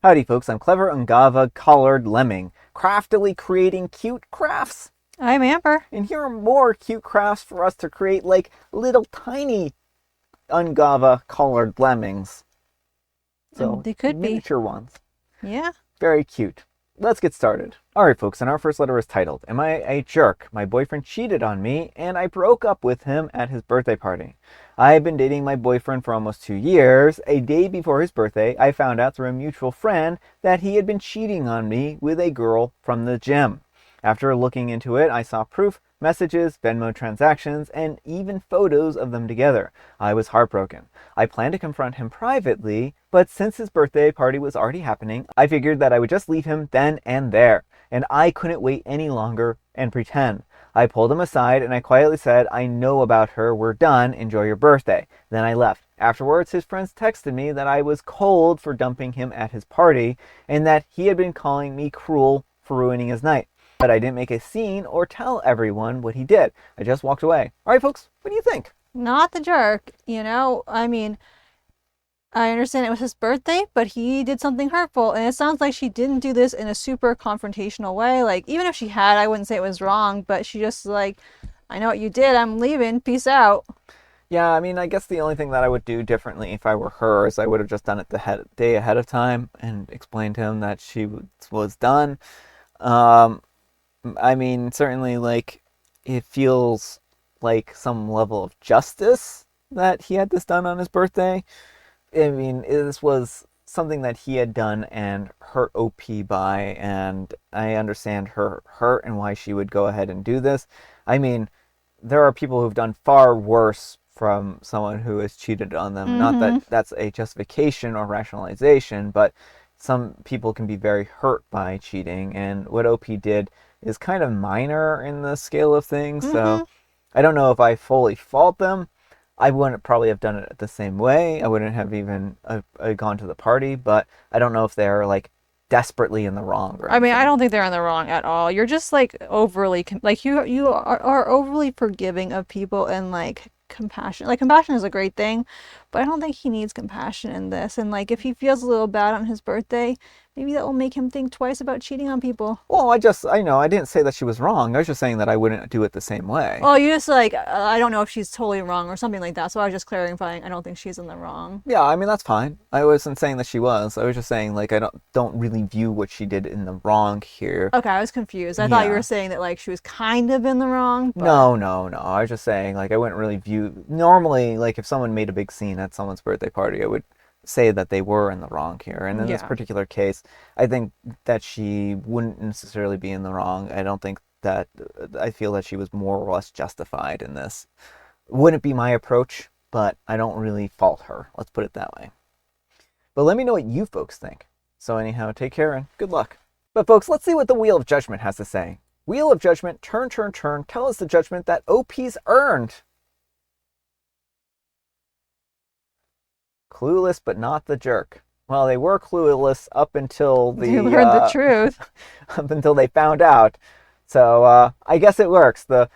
Howdy folks, I'm Clever Ungava Collared Lemming, craftily creating cute crafts. I'm Amber. And here are more cute crafts for us to create like little tiny Ungava Collared Lemmings. So, They could be. miniature ones. Yeah. Very cute. Let's get started. Alright folks, and our first letter is titled, Am I a Jerk? My boyfriend cheated on me and I broke up with him at his birthday party. I have been dating my boyfriend for almost 2 years. A day before his birthday, I found out through a mutual friend that he had been cheating on me with a girl from the gym. After looking into it, I saw proof, messages, Venmo transactions, and even photos of them together. I was heartbroken. I planned to confront him privately, but since his birthday party was already happening, I figured that I would just leave him then and there, and I couldn't wait any longer and pretend. I pulled him aside and I quietly said, I know about her, we're done, enjoy your birthday. Then I left. Afterwards, his friends texted me that I was cold for dumping him at his party, and that he had been calling me cruel for ruining his night. But I didn't make a scene or tell everyone what he did. I just walked away. Alright folks, what do you think? Not the jerk, I understand it was his birthday, but he did something hurtful, and it sounds like she didn't do this in a super confrontational way. Like, even if she had, I wouldn't say it was wrong, but she just like, I know what you did, I'm leaving, peace out. Yeah, I guess the only thing that I would do differently if I were her is I would have just done it the day ahead of time and explained to him that she was done. Certainly, like, it feels like some level of justice that he had this done on his birthday. This was something that he had done and hurt OP by, and I understand her hurt and why she would go ahead and do this. There are people who've done far worse from someone who has cheated on them. Mm-hmm. Not that that's a justification or rationalization, but some people can be very hurt by cheating, and what OP did is kind of minor in the scale of things. Mm-hmm. So I don't know if I fully fault them. I wouldn't probably have done it the same way. I wouldn't have even gone to the party, but I don't know if they're like desperately in the wrong. I don't think they're in the wrong at all. You're just like overly, you are overly forgiving of people and like compassion. Like, compassion is a great thing, but I don't think he needs compassion in this. And like, if he feels a little bad on his birthday, maybe that will make him think twice about cheating on people. Well, I didn't say that she was wrong. I was just saying that I wouldn't do it the same way. Oh, you just like, I don't know if she's totally wrong or something like that. So I was just clarifying. I don't think she's in the wrong. Yeah, that's fine. I wasn't saying that she was. I was just saying, like, I don't really view what she did in the wrong here. Okay, I was confused. I thought you were saying that like she was kind of in the wrong. But... No. I was just saying, like, I wouldn't really view. Normally, like, if someone made a big scene at someone's birthday party, I would say that they were in the wrong here. And in this particular case, I think that she wouldn't necessarily be in the wrong. I feel that she was more or less justified in this. Wouldn't be my approach, but I don't really fault her. Let's put it that way. But let me know what you folks think. So anyhow, take care and good luck. But folks, let's see what the Wheel of Judgment has to say. Wheel of Judgment, turn, tell us the judgment that OP's earned. Clueless but not the jerk. Well, they were clueless up until they learned the truth. Up until they found out. So I guess it works. The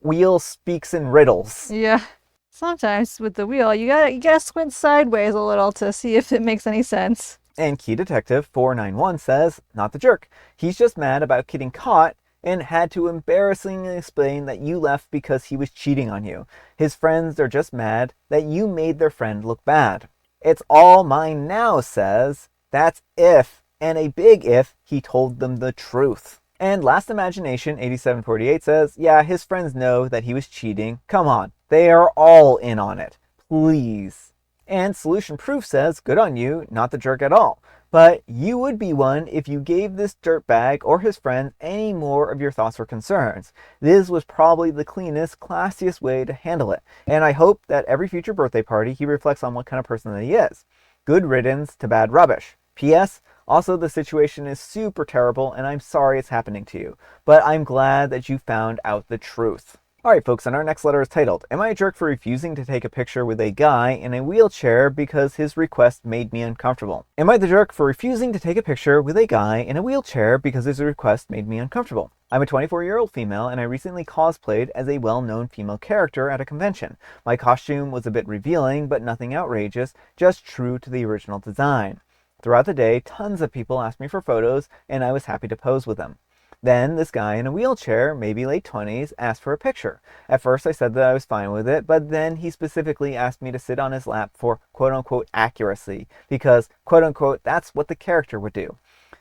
wheel speaks in riddles. Yeah. Sometimes with the wheel, you gotta squint sideways a little to see if it makes any sense. And Key Detective 491 says, not the jerk. He's just mad about getting caught and had to embarrassingly explain that you left because he was cheating on you. His friends are just mad that you made their friend look bad. It's all mine now, says. That's if, and a big if, he told them the truth. And Last Imagination 8748 says, yeah, his friends know that he was cheating. Come on, they are all in on it. Please. And Solution Proof says, good on you, not the jerk at all. But you would be one if you gave this dirtbag or his friends any more of your thoughts or concerns. This was probably the cleanest, classiest way to handle it. And I hope that every future birthday party he reflects on what kind of person that he is. Good riddance to bad rubbish. P.S. Also, the situation is super terrible and I'm sorry it's happening to you. But I'm glad that you found out the truth. Alright folks, and our next letter is titled, Am I a jerk for refusing to take a picture with a guy in a wheelchair because his request made me uncomfortable? Am I the jerk for refusing to take a picture with a guy in a wheelchair because his request made me uncomfortable? I'm a 24-year-old female and I recently cosplayed as a well-known female character at a convention. My costume was a bit revealing, but nothing outrageous, just true to the original design. Throughout the day, tons of people asked me for photos, and I was happy to pose with them. Then this guy in a wheelchair, maybe late 20s, asked for a picture. At first I said that I was fine with it, but then he specifically asked me to sit on his lap for quote-unquote accuracy, because quote-unquote that's what the character would do.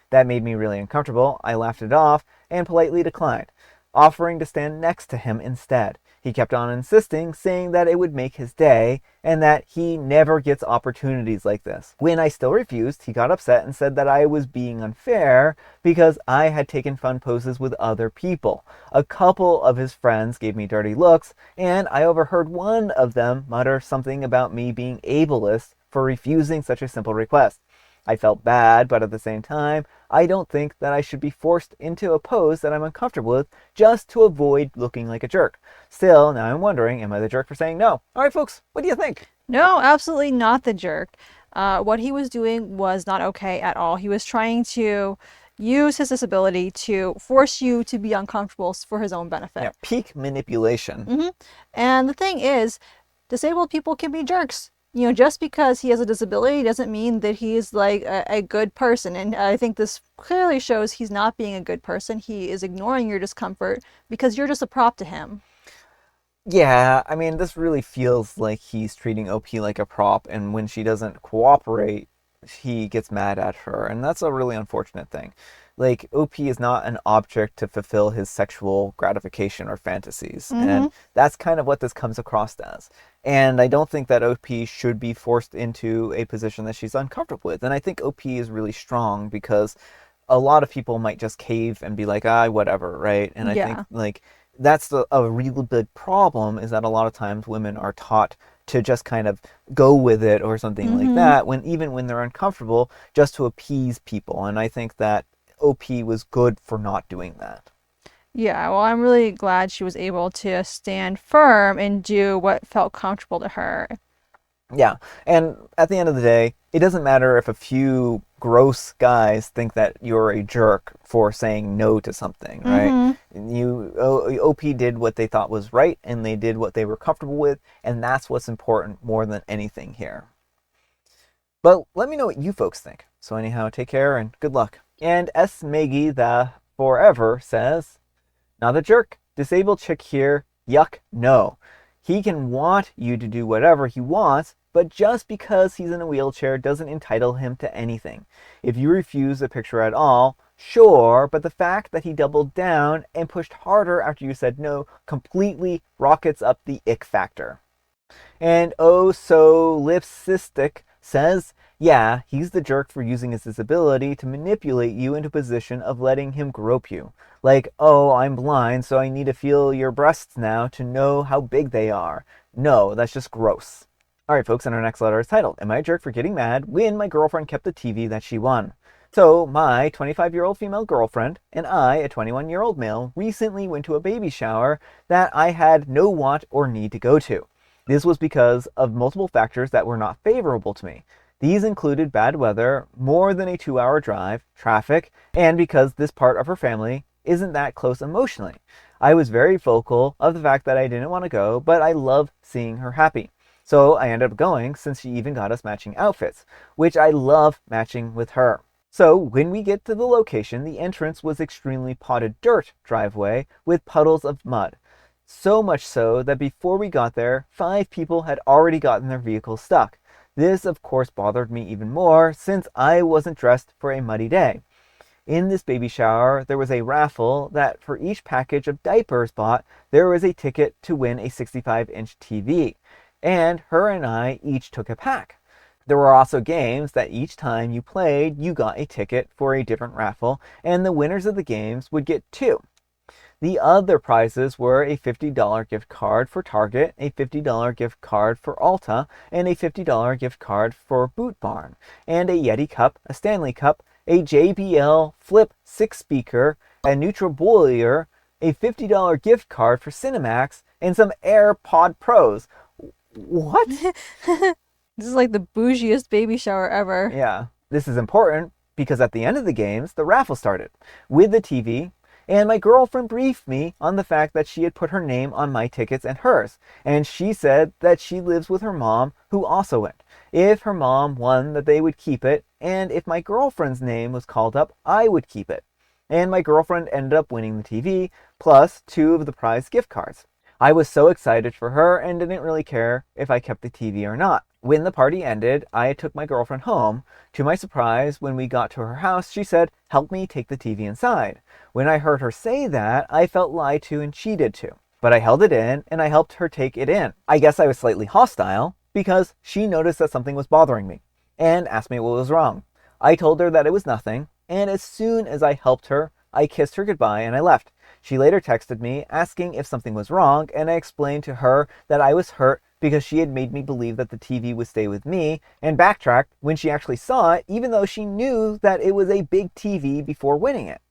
That made me really uncomfortable. I laughed it off and politely declined, offering to stand next to him instead. He kept on insisting, saying that it would make his day and that he never gets opportunities like this. When I still refused, he got upset and said that I was being unfair because I had taken fun poses with other people. A couple of his friends gave me dirty looks, and I overheard one of them mutter something about me being ableist for refusing such a simple request. I felt bad, but at the same time, I don't think that I should be forced into a pose that I'm uncomfortable with just to avoid looking like a jerk. Still, now I'm wondering, am I the jerk for saying no? All right, folks, what do you think? No, absolutely not the jerk. What he was doing was not okay at all. He was trying to use his disability to force you to be uncomfortable for his own benefit. Yeah, peak manipulation. And the thing is, disabled people can be jerks. You know, just because he has a disability doesn't mean that he's like a good person. And I think this clearly shows he's not being a good person. He is ignoring your discomfort because you're just a prop to him. Yeah, I mean, this really feels like he's treating OP like a prop, and when she doesn't cooperate, he gets mad at her, and that's a really unfortunate thing. Like, OP is not an object to fulfill his sexual gratification or fantasies, and that's kind of what this comes across as. And I don't think that OP should be forced into a position that she's uncomfortable with, and I think OP is really strong because a lot of people might just cave and be like, whatever, right? And I think, like, that's a really big problem, is that a lot of times women are taught to just kind of go with it or something like that, when even when they're uncomfortable, just to appease people. And I think that OP was good for not doing that. Yeah, well, I'm really glad she was able to stand firm and do what felt comfortable to her. Yeah, and at the end of the day, it doesn't matter if a few gross guys think that you're a jerk for saying no to something, right? OP did what they thought was right, and they did what they were comfortable with, and that's what's important more than anything here. But let me know what you folks think. So anyhow, take care and good luck. And S. Maggie the Forever says, not a jerk. Disabled chick here. Yuck, no. He can want you to do whatever he wants, but just because he's in a wheelchair doesn't entitle him to anything. If you refuse a picture at all, sure, but the fact that he doubled down and pushed harder after you said no completely rockets up the ick factor. And Oh So Lipsistic says, yeah, he's the jerk for using his disability to manipulate you into a position of letting him grope you. Like, oh, I'm blind, so I need to feel your breasts now to know how big they are. No, that's just gross. Alright folks, and our next letter is titled, Am I a jerk for getting mad when my girlfriend kept the TV that she won? So, my 25-year-old female girlfriend and I, a 21-year-old male, recently went to a baby shower that I had no want or need to go to. This was because of multiple factors that were not favorable to me. These included bad weather, more than a 2-hour drive, traffic, and because this part of her family isn't that close emotionally. I was very vocal of the fact that I didn't want to go, but I love seeing her happy. So I ended up going, since she even got us matching outfits, which I love matching with her. So when we get to the location, the entrance was extremely potted dirt driveway with puddles of mud. So much so that before we got there, 5 people had already gotten their vehicles stuck. This, of course, bothered me even more since I wasn't dressed for a muddy day. In this baby shower, there was a raffle that for each package of diapers bought, there was a ticket to win a 65-inch TV. And her and I each took a pack. There were also games that each time you played, you got a ticket for a different raffle, and the winners of the games would get 2. The other prizes were a $50 gift card for Target, a $50 gift card for AITA, and a $50 gift card for Boot Barn, and a Yeti cup, a Stanley cup, a JBL Flip 6-speaker, a NutriBullier, a $50 gift card for Cinemax, and some AirPod Pros. What? This is like the bougiest baby shower ever. Yeah, this is important because at the end of the games, the raffle started with the TV, and my girlfriend briefed me on the fact that she had put her name on my tickets and hers, and she said that she lives with her mom, who also went. If her mom won, that they would keep it, and if my girlfriend's name was called up, I would keep it. And my girlfriend ended up winning the TV, plus 2 of the prize gift cards. I was so excited for her and didn't really care if I kept the TV or not. When the party ended, I took my girlfriend home. To my surprise, when we got to her house, she said, "Help me take the TV inside." When I heard her say that, I felt lied to and cheated to. But I held it in and I helped her take it in. I guess I was slightly hostile because she noticed that something was bothering me and asked me what was wrong. I told her that it was nothing, and as soon as I helped her, I kissed her goodbye and I left. She later texted me asking if something was wrong, and I explained to her that I was hurt because she had made me believe that the TV would stay with me, and backtracked when she actually saw it, even though she knew that it was a big TV before winning it.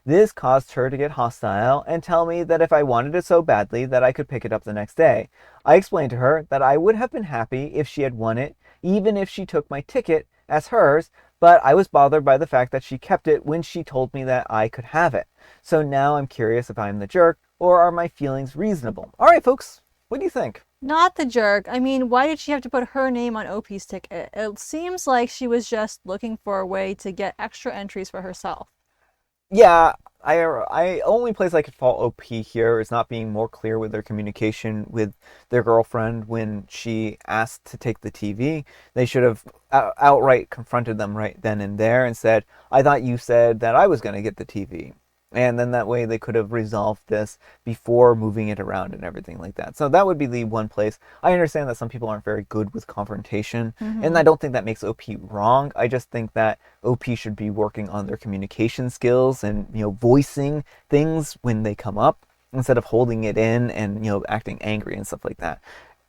This caused her to get hostile and tell me that if I wanted it so badly that I could pick it up the next day. I explained to her that I would have been happy if she had won it, even if she took my ticket as hers, but I was bothered by the fact that she kept it when she told me that I could have it. So now I'm curious if I'm the jerk, or are my feelings reasonable? All right, folks, what do you think? Not the jerk. I mean, why did she have to put her name on OP's ticket? It seems like she was just looking for a way to get extra entries for herself. Yeah, I only place I could fault OP here is not being more clear with their communication with their girlfriend when she asked to take the TV. They should have outright confronted them right then and there and said, "I thought you said that I was going to get the TV." And then that way they could have resolved this before moving it around and everything like that. So that would be the one place. I understand that some people aren't very good with confrontation, and I don't think that makes OP wrong. I just think that OP should be working on their communication skills and, voicing things when they come up instead of holding it in and, acting angry and stuff like that.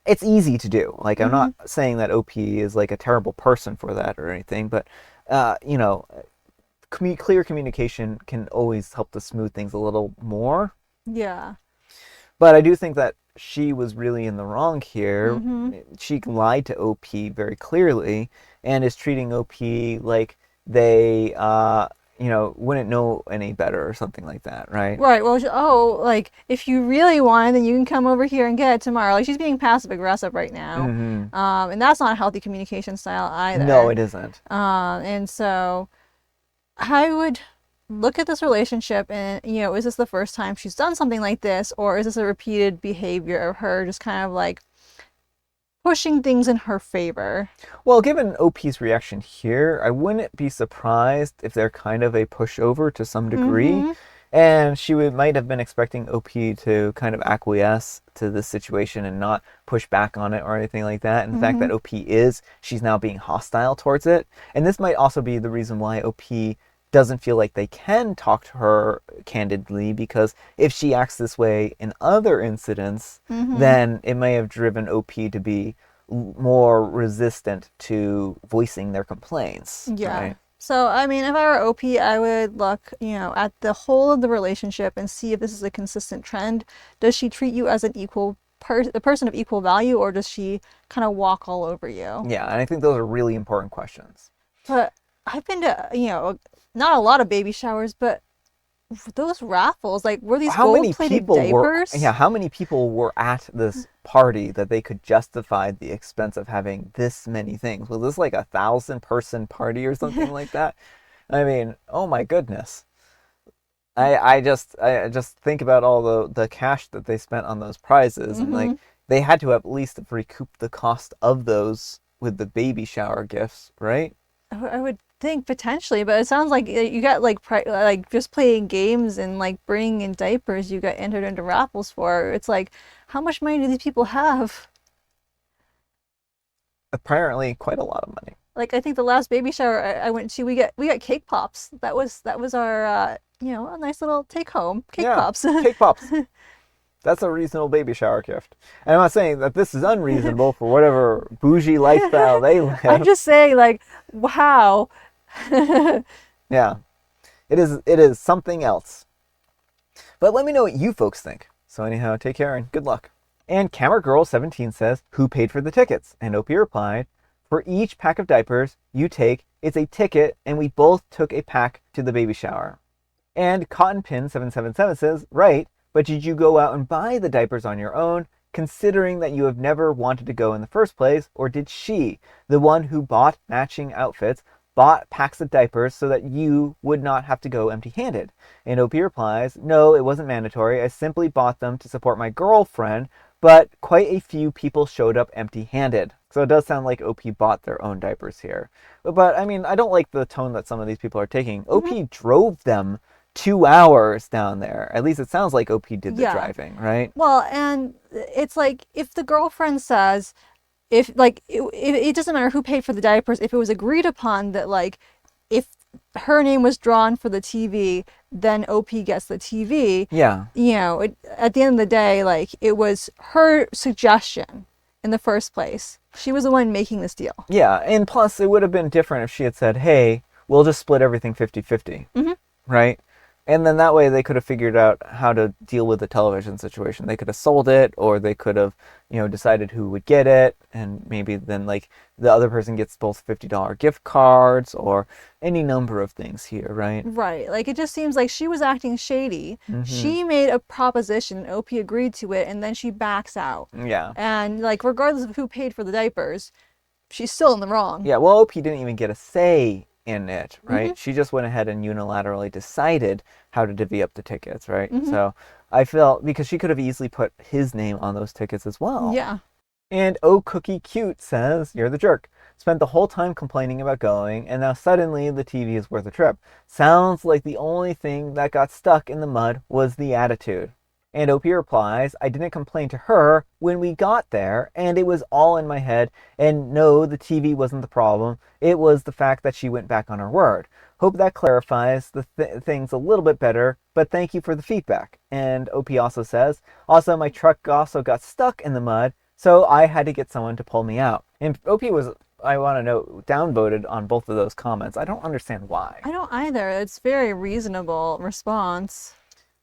It's easy to do. Like, I'm not saying that OP is like a terrible person for that or anything, but, clear communication can always help to smooth things a little more. Yeah. But I do think that she was really in the wrong here. She lied to OP very clearly and is treating OP like they, wouldn't know any better or something like that, right? Right. Well, like, if you really want, then you can come over here and get it tomorrow. Like, she's being passive aggressive right now. And that's not a healthy communication style either. No, it isn't. And so I would look at this relationship and, is this the first time she's done something like this, or is this a repeated behavior of her just kind of like pushing things in her favor? Well, given OP's reaction here, I wouldn't be surprised if they're kind of a pushover to some degree. And she might have been expecting OP to kind of acquiesce to this situation and not push back on it or anything like that. And the fact that she's now being hostile towards it. And this might also be the reason why OP doesn't feel like they can talk to her candidly, because if she acts this way in other incidents, then it may have driven OP to be more resistant to voicing their complaints. Yeah. Right? So, I mean, if I were OP, I would look, at the whole of the relationship and see if this is a consistent trend. Does she treat you as an a person of equal value, or does she kind of walk all over you? Yeah, and I think those are really important questions. But I've been to, not a lot of baby showers, but those raffles, like, were these gold-plated diapers? How many people were at this party that they could justify the expense of having this many things? Was this like 1,000-person party or something like that? I mean, oh my goodness. I just think about all the cash that they spent on those prizes, and like they had to at least have recouped the cost of those with the baby shower gifts, right? I would think potentially, but it sounds like you got like just playing games and like bringing in diapers, you got entered into raffles for. It's like, how much money do these people have? Apparently quite a lot of money. Like, I think the last baby shower I went to, we got cake pops. That was our a nice little take home cake pops. Cake pops. That's a reasonable baby shower gift. And I'm not saying that this is unreasonable for whatever bougie lifestyle they live. I'm just saying, like, wow. Yeah, it is something else. But let me know what you folks think. So anyhow, take care and good luck. And Camera Girl 17 says, "Who paid for the tickets?" And Opie replied, "For each pack of diapers you take, it's a ticket, and we both took a pack to the baby shower." And Cotton Pin 777 says, "Right, but did you go out and buy the diapers on your own? considering that you have never wanted to go in the first place? Or did she, the one who bought matching outfits, bought packs of diapers so that you would not have to go empty-handed? And OP replies, no, it wasn't mandatory. I simply bought them to support my girlfriend, but quite a few people showed up empty-handed. So it does sound like OP bought their own diapers here. But I mean, I don't like the tone that some of these people are taking. OP drove them 2 hours down there. At least it sounds like OP did the driving, right? Well, and it's like if the girlfriend says, if like it doesn't matter who paid for the diapers, if it was agreed upon that like if her name was drawn for the TV, then OP gets the TV. Yeah. You know, at the end of the day, like it was her suggestion in the first place. She was the one making this deal. Yeah, and plus it would have been different if she had said, hey, we'll just split everything 50-50, right? And then that way they could have figured out how to deal with the television situation. They could have sold it, or they could have, decided who would get it, and maybe then like the other person gets both $50 gift cards or any number of things here, right? Right. Like it just seems like she was acting shady. She made a proposition, OP agreed to it, and then she backs out. Yeah. And like regardless of who paid for the diapers, she's still in the wrong. Yeah, well, OP didn't even get a say in it, right? She just went ahead and unilaterally decided how to divvy up the tickets, right? So I felt, because she could have easily put his name on those tickets as well. Yeah. And Oh Cookie Cute says, you're the jerk. Spent the whole time complaining about going, and now suddenly the TV is worth a trip. Sounds like the only thing that got stuck in the mud was the attitude. And OP replies, I didn't complain to her when we got there, and it was all in my head, and no, the TV wasn't the problem. It was the fact that she went back on her word. Hope that clarifies the things a little bit better, but thank you for the feedback. And OP also says, also my truck also got stuck in the mud, so I had to get someone to pull me out. And OP was, I want to know, downvoted on both of those comments. I don't understand why. I don't either. It's a very reasonable response.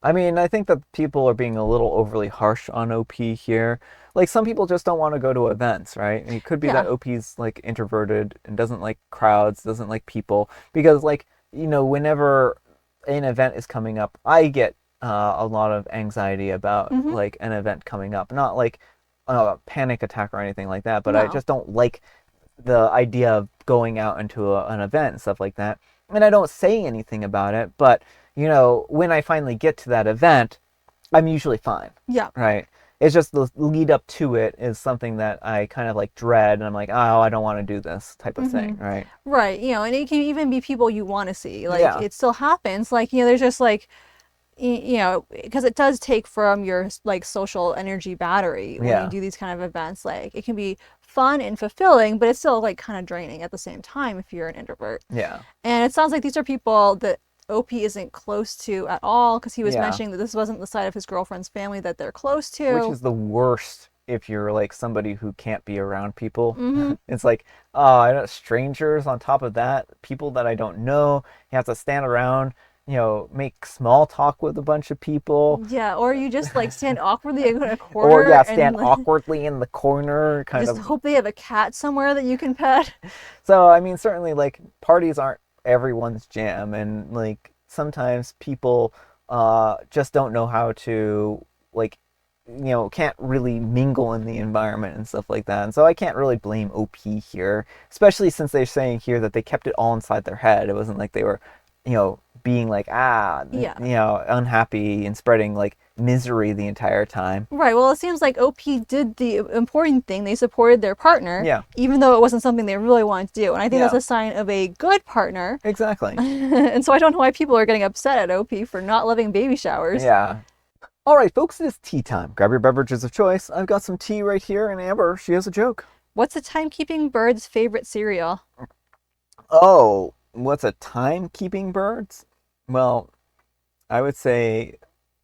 I mean, I think that people are being a little overly harsh on OP here. Like, some people just don't want to go to events, right? And it could be that OP's, like, introverted and doesn't like crowds, doesn't like people. Because, like, whenever an event is coming up, I get a lot of anxiety about, like, an event coming up. Not, like, a panic attack or anything like that, but I just don't like the idea of going out into an event and stuff like that. And I don't say anything about it, but when I finally get to that event, I'm usually fine. Yeah. Right? It's just the lead up to it is something that I kind of like dread, and I'm like, oh, I don't want to do this type of thing, right? Right. And it can even be people you want to see. Like, it still happens. Like, there's just like, because it does take from your like social energy battery when you do these kind of events. Like, it can be fun and fulfilling, but it's still like kind of draining at the same time if you're an introvert. Yeah. And it sounds like these are people that OP isn't close to at all, because he was mentioning that this wasn't the side of his girlfriend's family that they're close to. Which is the worst if you're like somebody who can't be around people. It's like, I don't, strangers on top of that, people that I don't know. You have to stand around, make small talk with a bunch of people. Yeah, or you just like stand awkwardly in a corner. Or stand awkwardly in the corner, just hope they have a cat somewhere that you can pet. So, I mean, certainly like parties aren't everyone's jam, and like sometimes people just don't know how to like can't really mingle in the environment and stuff like that. And so I can't really blame OP here, especially since they're saying here that they kept it all inside their head. It wasn't like they were being like unhappy and spreading like misery the entire time. Right. Well, it seems like OP did the important thing. They supported their partner, even though it wasn't something they really wanted to do. And I think that's a sign of a good partner. Exactly. And so I don't know why people are getting upset at OP for not loving baby showers. Yeah. All right, folks, it is tea time. Grab your beverages of choice. I've got some tea right here, and Amber, she has a joke. What's a timekeeping bird's favorite cereal? Oh, what's a timekeeping bird's? Well, I would say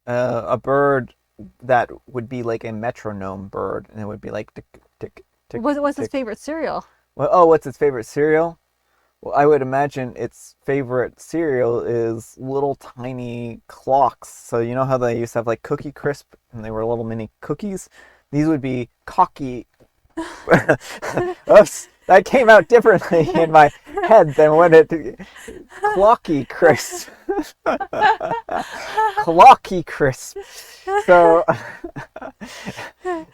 a bird that would be like a metronome bird, and it would be like tick, tick, tick. What's its favorite cereal? Well, what's its favorite cereal? Well, I would imagine its favorite cereal is little tiny clocks. So you know how they used to have like Cookie Crisp, and they were little mini cookies? These would be cocky. Oops, that came out differently in my head than when it... Clocky Crisp. Clocky Crisp. So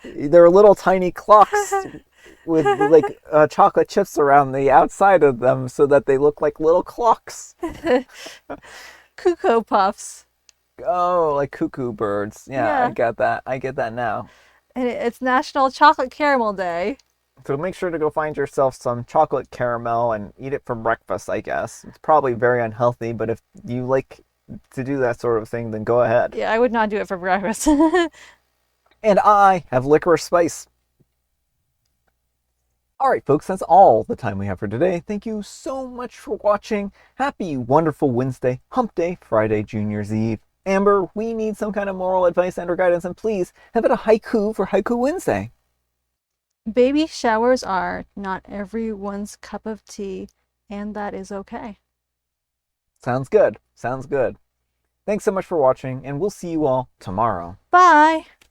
They're little tiny clocks with like chocolate chips around the outside of them so that they look like little clocks. Cuckoo Puffs. Oh, like cuckoo birds. Yeah, I Yeah. get that. I get that now. And it's National Chocolate Caramel Day. So make sure to go find yourself some chocolate caramel and eat it for breakfast, I guess. It's probably very unhealthy, but if you like to do that sort of thing, then go ahead. Yeah, I would not do it for breakfast. And I have licorice spice. All right, folks, that's all the time we have for today. Thank you so much for watching. Happy, wonderful Wednesday, Hump Day, Friday, Junior's Eve. Amber, we need some kind of moral advice and or guidance, and please have it a haiku for Haiku Wednesday. Baby showers are not everyone's cup of tea, and that is okay. Sounds good. Sounds good. Thanks so much for watching, and we'll see you all tomorrow. Bye!